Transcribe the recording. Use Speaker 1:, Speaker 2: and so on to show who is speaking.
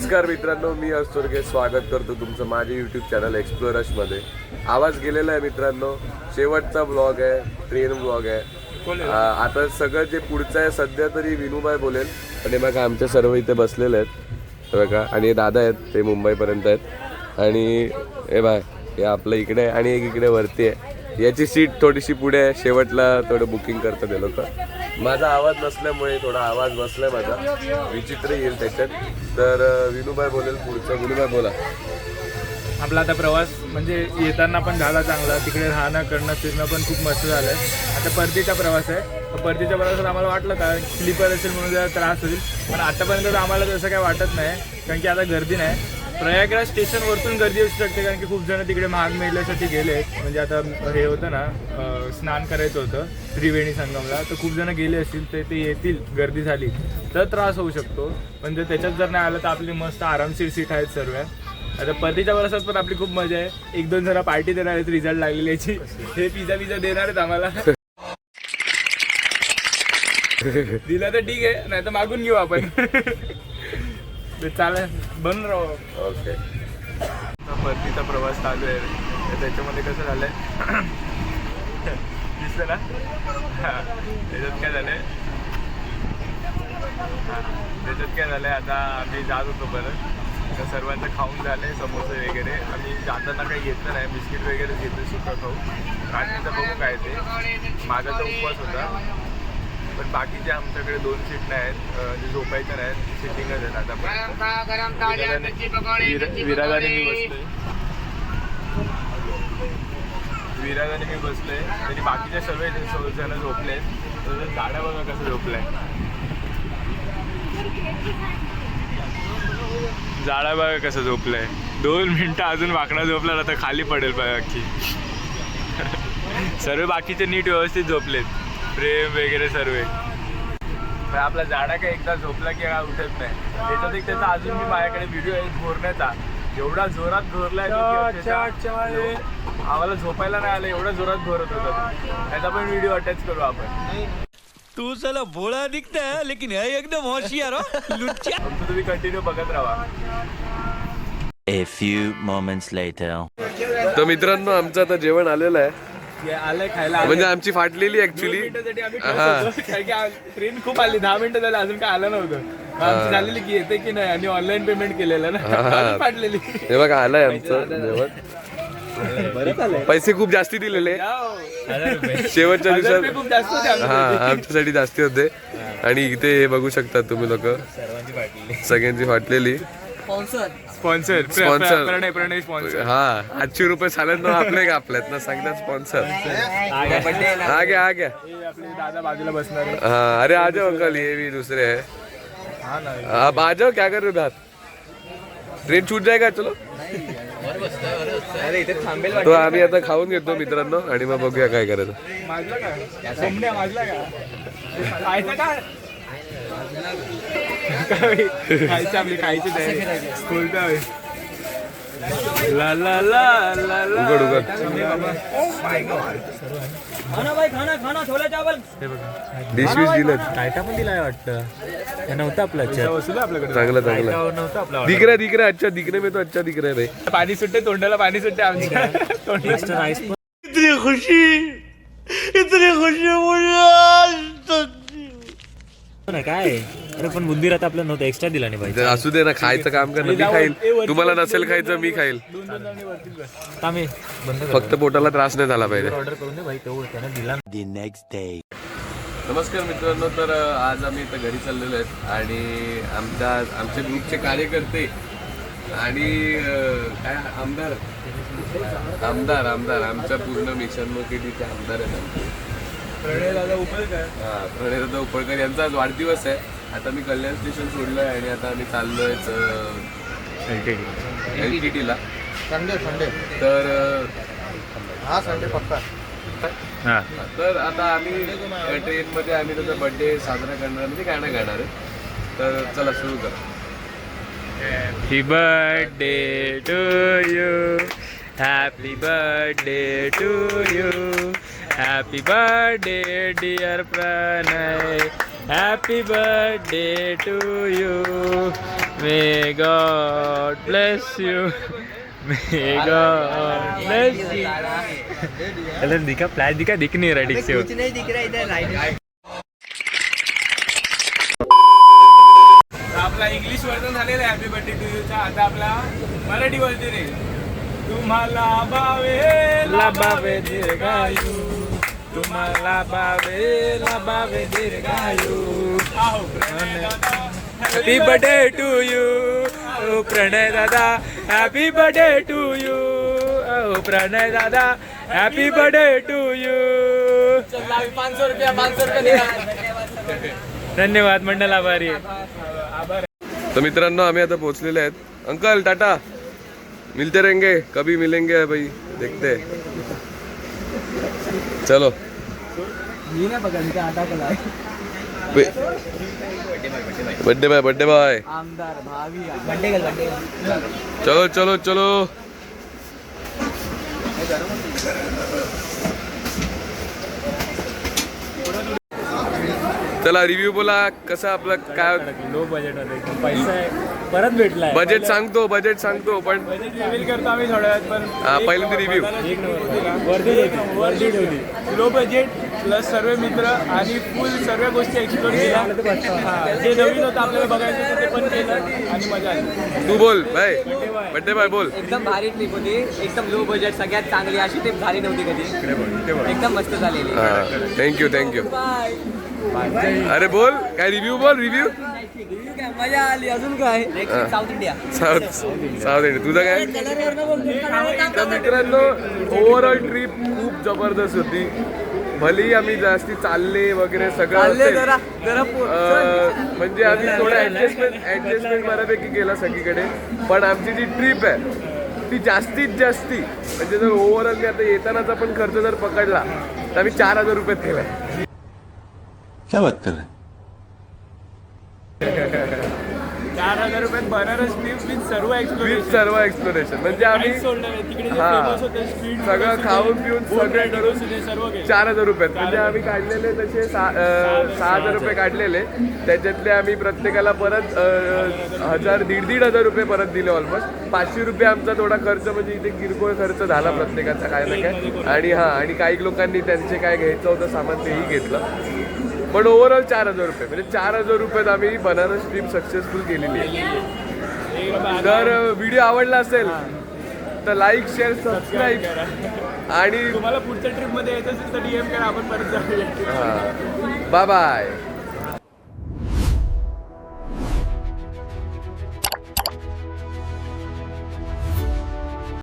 Speaker 1: नमस्कार मित्रांनो, मी असतोरगे स्वागत करतो तुमचं माझ्या यूट्यूब चॅनल एक्सप्लोरर्समध्ये. आवाज गेलेला आहे मित्रांनो, शेवटचा ब्लॉग आहे, ट्रेन ब्लॉग आहे. आता सगळं जे पुढचं आहे सध्या तरी विनूबाई बोलेल. आणि बघा आमचे सर्व इथे बसलेले आहेत बघा, आणि दादा आहेत ते मुंबईपर्यंत आहेत, आणि हे बाय हे आपलं इकडे आहे आणि एक इकडे वरती आहे. याची सीट थोडीशी पुढे आहे, शेवटला थोडं बुकिंग करतात ते लोक. माझा आवाज नसल्यामुळे थोडा आवाज बसलाय माझा, विचित्र येईल त्याच्यात. तर विनूबाई बोलेल पुढचं. विनूबाई बोला.
Speaker 2: आपला आता प्रवास म्हणजे येताना पण झाला चांगला, तिकडे राहणं करणं फिरणं पण खूप मस्त झालं. आता परतीचा प्रवास आहे. परतीच्या प्रवासात आम्हाला वाटलं का स्लीपर असेल म्हणून जरा त्रास होईल, पण आतापर्यंत आम्हाला तसं काय वाटत नाही, कारण की आता गर्दी नाही. प्रयागराज स्टेशनवरतून गर्दी असू शकते, कारण की खूप जण तिकडे महाग मेल्यासाठी गेले. म्हणजे आता हे होतं ना, स्नान करायचं होतं त्रिवेणी संगमला, तर खूप जण गेले असतील, तर ते येतील, गर्दी झाली तर त्रास होऊ शकतो. पण जर त्याच्यात जर नाही आलं तर आपली मस्त आरामशीर सीट आहेत सर्व. आता परतीच्या प्रवासात पण आपली खूप मजा आहे. 1-2 जण पार्टी देणार आहेत रिझल्ट लागलेली याची, हे पिझ्झा देणार आहेत आम्हाला. दिला तर ठीक आहे, नाही तर मागून घेऊ आपण. चालेल, बनून राहू.
Speaker 1: ओके.
Speaker 2: परतीचा प्रवास चालू आहे. त्याच्यामध्ये कसं झालं आहे दिसतं ना, त्याच्यात काय झालं आहे, त्याच्यात काय झालं आहे, आता आम्ही जात होतो परत, तर सर्वांचं खाऊन झालं आहे समोसे वगैरे. आम्ही जाताना काही घेतलं नाही, बिस्किट वगैरे घेतलं सुकं खाऊ. रात्रीचं बघू काय ते. माझा तर उपवास होता, पण बाकीचे आमच्याकडे 2 सीट नाही आहेत, जे झोपायच्या नाहीत, सिटिंगच आहेत. आता विराजाने मी बसलोय, तरी बाकीच्या सर्व जण झोपले. तर गाड्या बघा कसं झोपलाय, जाडा बघा कसं झोपलंय. 2 मिनिटं अजून वाकडा झोपला ना तर खाली पडेल बघा अख्खी. सर्व बाकीचे नीट व्यवस्थित झोपलेत, प्रेम वगैरे सर्व. आपला जाडा काय एकदा झोपला की उठत नाही. त्याच्यात एक त्याचा अजून मी माझ्याकडे व्हिडिओ आहे घोरण्याचा, एवढा जोरात घोरलाय आम्हाला झोपायला नाही आलं, एवढा जोरात घोरत होता. त्याचा पण व्हिडिओ अटॅच करू आपण.
Speaker 3: तू साला भोळा दिखता है लेकिन है एकदम होशियार हो लुच्चा.
Speaker 2: तुम्ही कंटिन्यू बघत राहा.
Speaker 4: A few moments later.
Speaker 1: तर मित्रांनो आमचं आता जेवण आलेलं आहे,
Speaker 2: आलंय खायला.
Speaker 1: म्हणजे आमची फाटलेली ऍक्च्युली.
Speaker 2: ट्रेन खूप आली, 10 मिनिटं झाली अजून काय आलं नव्हतं. आमची झालेली की येते की नाही, आणि ऑनलाईन पेमेंट केलेलं ना, फाटलेली.
Speaker 1: हे बघा आलंय आमचं जेवण. पैसे खूप जास्ती दिलेले शेवटच्या दिवसात.
Speaker 2: खूप जास्त होते
Speaker 1: आमच्यासाठी जास्ती होते. आणि इथे हे बघू शकता तुम्ही लोक, सगळ्यांची फाटलेली.
Speaker 2: स्पॉन्सर प्रणय स्पॉन्सर.
Speaker 1: हा, 800 रुपये चालत ना आपले का आपल्यात ना सांगतात स्पॉन्सर. आ गया
Speaker 2: आपले दादा बाजूला बसणार आहे.
Speaker 1: हाँ, अरे आ जाओ अंकल, ये भी दूसरे है. आप आ जाओ, क्या कर रहे हो बात, ट्रेन छूट जाएगा. चलो. तो आम्ही आता खाऊन घेतो मित्रांनो, आणि मग बघूया काय करायचं.
Speaker 2: माजला का सोमण्या, माजला का खायचं का, खायचं आपली खायची तयारी स्कूलचा. ला ला ला ला ला.
Speaker 1: उघड उघड.
Speaker 3: खाना भाई खाना खाना छोले चावल.
Speaker 1: डिश विश दिलं
Speaker 2: टायटा पण दिलाय वाटतं, नव्हतं आपलं आपल्याकडे.
Speaker 1: चांगलं चांगलं
Speaker 2: नव्हतं आपलं.
Speaker 1: दिख रहा है, अच्छा दिखने में तो अच्छा दिख रहा है भाई.
Speaker 2: पाणी सुट्टे, तोंडाला पाणी सुट्टे आमच्या तोंडाला.
Speaker 3: इतनी खुशी मुझे काय. अरे पण बुंदीरात आपलं नव्हतं, एक्स्ट्रा दिला नाही पाहिजे.
Speaker 1: असू दे ना, खायचं काम कर ना, मी खाईल. तुम्हाला नसेल खायचं मी खाईल,
Speaker 3: आम्ही बंद
Speaker 1: फक्त पोटाला त्रास नाही झाला पाहिजे.
Speaker 3: ऑर्डर करून दे भाई, तेवढं त्यानं दिला.
Speaker 4: The next day.
Speaker 1: नमस्कार मित्रांनो, तर आज आम्ही इथं घरी चाललेलो आहेत, आणि आमचे ग्रुपचे कार्यकर्ते आणि काय आमदार आमच्या पूर्ण मिशन केटीचे आमदार आहेत.
Speaker 2: प्रणय दादा उपळकर.
Speaker 1: प्रणय दादा उपळकर यांचा आज वाढदिवस आहे. आता मी कल्याण स्टेशन सोडलोय आणि आता आम्ही चाललोय LTT ला.
Speaker 2: संडे
Speaker 1: तर
Speaker 2: हा संडे पक्का.
Speaker 1: तर आता आम्ही ट्रेनमध्ये आम्ही त्याचा बर्थडे साजरा करणार, म्हणजे गाणं गाणार आहे. तर चला सुरू करा.
Speaker 2: Happy birthday to you, happy birthday to you, happy birthday dear Pranay, happy birthday to you, may God bless you, may God bless you. अरे दिखा फ्लॅश दिखा, दिख नहीं रहा ठीक से वो. आपला इंग्लिश वर्जन झालेला आहे हॅपी बर्थडे टू यूचा. आता आपला मराठी वर्जन आहे. तुम्हाला लाभावे दीर्घायू, तुम्हाला लाभावे दीर्घायू. हॅपी बर्थडे टू यू प्रणय दादा, हॅपी बर्थडे टू यू प्रणय दादा, हॅपी बर्थडे टू यू. 500 रुपये धन्यवाद मंडल, आभारी आहे.
Speaker 1: तर मित्रांनो आम्ही आता पोहोचलेले आहेत. अंकल टाटा, मिलते रहेंगे, कभी मिलेंगे भाई, देखते हैं. चलो बर्थडे बाय. चलो चलो चलो. चला रिव्ह्यू बोला, कसं आपलं काय
Speaker 2: लो बजेट मध्ये पैसा आहे परत भेटलाय.
Speaker 1: बजेट सांगतो पण
Speaker 2: बजेट रिव्हील करतो आम्ही थोड्या वेळात. पण
Speaker 1: पहिल्यांदा रिव्ह्यू.
Speaker 2: एक नंबर वर्दी ठेवली. लो बजेट प्लस सर्व मित्र आणि फुल सर्व गोष्टी एक्सप्लोर केल्या. जे नवीन होतं आपल्याला बघायचं होतं ते पण केलं आणि मजा आली.
Speaker 1: तू बोल बाय, बर्थडे बाय बोल.
Speaker 5: एकदम भारी ट्रिप होती, एकदम लो बजेट, सगळ्यात चांगली. अशी ट्रिप झाली नव्हती कधी, एकदम मस्त झालेली.
Speaker 1: थँक्यू. अरे बोल काय रिव्ह्यू बोल. रिव्ह्यू
Speaker 5: मजा आली. अजून काय साऊथ इंडिया.
Speaker 1: South India. तुझं काय? तर मित्रांनो ओव्हरऑल ट्रिप खूप जबरदस्त होती. भलेही आम्ही जास्ती चालले वगैरे सगळं असेल, म्हणजे आम्ही थोडं ऍडजस्टमेंट बऱ्यापैकी केला सगळीकडे. पण आमची जी ट्रिप आहे ती जास्तीत जास्ती म्हणजे जर ओव्हरऑल मी आता येतानाचा पण खर्च जर पकडला तर आम्ही 4,000 रुपयात केलाय.
Speaker 4: क्या बात कर रहे हैं?
Speaker 2: 4,000 रुपयात बनारस ट्रिप विथ सर्व
Speaker 1: विथ सर्व एक्सप्लोरेशन. म्हणजे आम्ही सगळं खाऊन पिऊन सगळे करून
Speaker 2: सर्व
Speaker 1: 4,000 रुपयात. म्हणजे आम्ही काढलेले तसे 6,000 रुपये काढलेले. त्याच्यातले आम्ही प्रत्येकाला परत 1,000-1,500 रुपये परत दिले. ऑलमोस्ट 500 रुपये आमचा थोडा खर्च, म्हणजे इथे किरकोळ खर्च झाला प्रत्येकाचा काय ना काय. आणि काही लोकांनी त्यांचे काय घ्यायचं होतं सामान तेही घेतलं. पण ओव्हरऑल 4,000 रुपये, म्हणजे 4,000 रुपयात आम्ही बनारस ट्रिप सक्सेसफुल केलेली आहे. जर व्हिडिओ आवडला असेल तर लाईक शेअर सबस्क्राईब. आणि
Speaker 2: तुम्हाला पुढच्या ट्रिप मध्ये यायचं असेल तर DM करा, आपण परत जाऊया.
Speaker 1: Bye bye.